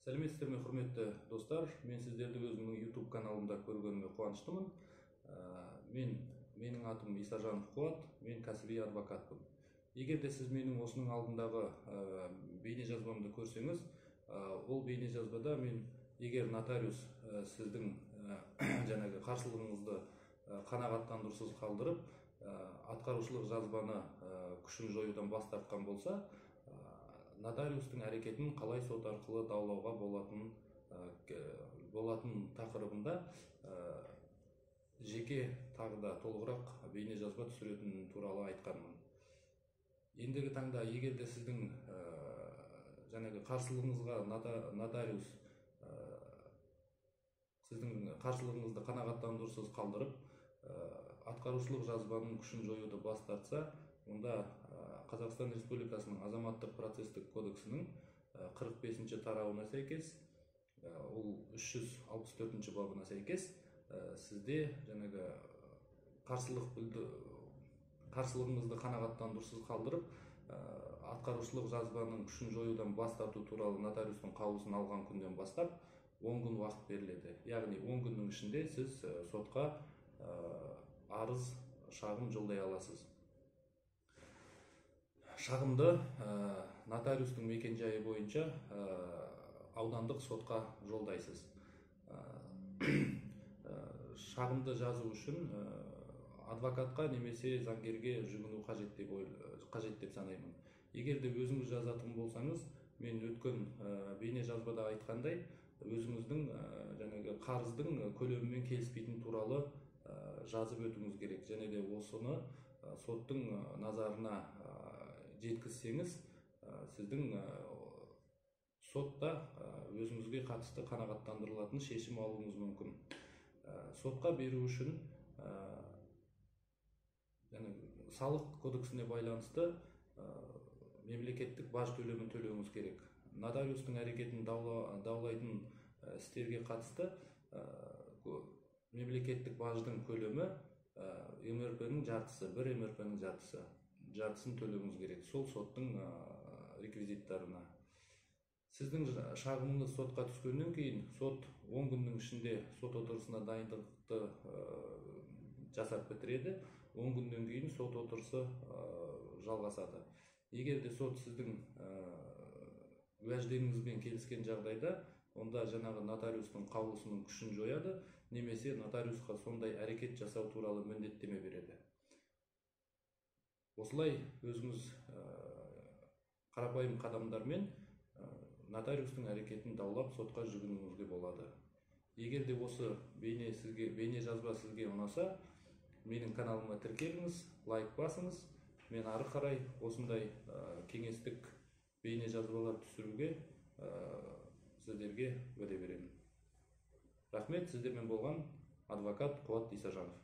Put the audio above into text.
Сәлеметсіздер ме, құрметті достар? Мен сіздерді өзімнің YouTube каналымда көргеніме қуаныштымын. Менің атым Исажанов Қуат, мен кәсіби адвокатпын. Егер де сіз менің осының алдындағы бейне жазбамды көрсеңіз, ол бейне жазбада мен егер нотариус сіздің жаңағы қарсылығыңызды қанағаттандырусыз қалдырып, атқарушылық жазбаны күшін жоюдан бас тартқан болса, нотариустың әрекетін қалай сот арқылы даулауға болатын тақырыбында жеке тағы да толығырақ бейне жазба түсіретін туралы айтқанмын. Ендігі таңда егер де сіздің жаңағы қарсылығыңызға нотариус сіздің қарсылығыңызды қанағаттандырусыз қалдырып, атқарушылық жазбаның күшін жоюды бас тартса, онда Қазақстан Республикасының азаматтық процестік кодексінің 45-ші тарауына сәйкес, ол 364-ші бабына сәйкес, сізде жаңағы қарсылығыңызды қанағаттандырусыз қалдырып, атқарушылық жазбаның күшін жоюдан бас тарту туралы нотариустың қаулысын алған күннен бастап 10 күн уақыт беріледі. Яғни 10 күннің ішінде сіз сотқа арыз, шағым жолдай аласыз. Шағымды нотариустың мекенжайы бойынша аудандық сотқа жолдайсыз. Шағымды жазу үшін адвокатқа немесе заңгерге жүгіну қажет деп санаймын. Егер де өзіңіз жазатын болсаңыз, мен өткен бейне жазбада айтқандай, өзіңіздің жаңағы қарыздың көлемімен келіспейтін туралы жазып өтуіңіз керек. Және де осыны соттың назарына жеткізсеңіз, сіздің сотта өзіңізге қатысты қанағаттандырылатын шешім алуыңыз мүмкін. Сотқа беру үшін салық кодексіне байланысты мемлекеттік баж төлемін төлеуіңіз керек. Нотариустың әрекетін даулайтын істерге қатысты мемлекеттік баждың көлемі МРП-нің жартысы, бір МРП-нің жартысын төлеуіңіз керек, сол соттың реквизиттарына. Сіздің шағымыңыз сотқа түскеннен кейін, сот 10 күннің ішінде сот отырысына дайындықты жасап бітіреді, 10 күннен кейін сот отырысы жалғасады. Егер де сот сіздің уәждеңізбен келіскен жағдайда, онда жаңағы нотариустың қаулысының күшін жояды, немесе нотариусқа сондай әрекет жасау туралы міндеттеме береді. Осылай өзіңіз қарапайым қадамдармен нотариустың әрекетін даулап сотқа жүгінуіңізге болады. Егер де осы бейне жазба сізге ұнаса, менің каналыма тіркеліңіз, лайк басыңыз. Мен ары қарай осындай кеңестік бейне жазбалар түсіруге сіздерге уәде беремін. Рахмет, сіздермен болған адвокат Қуат Исажанов.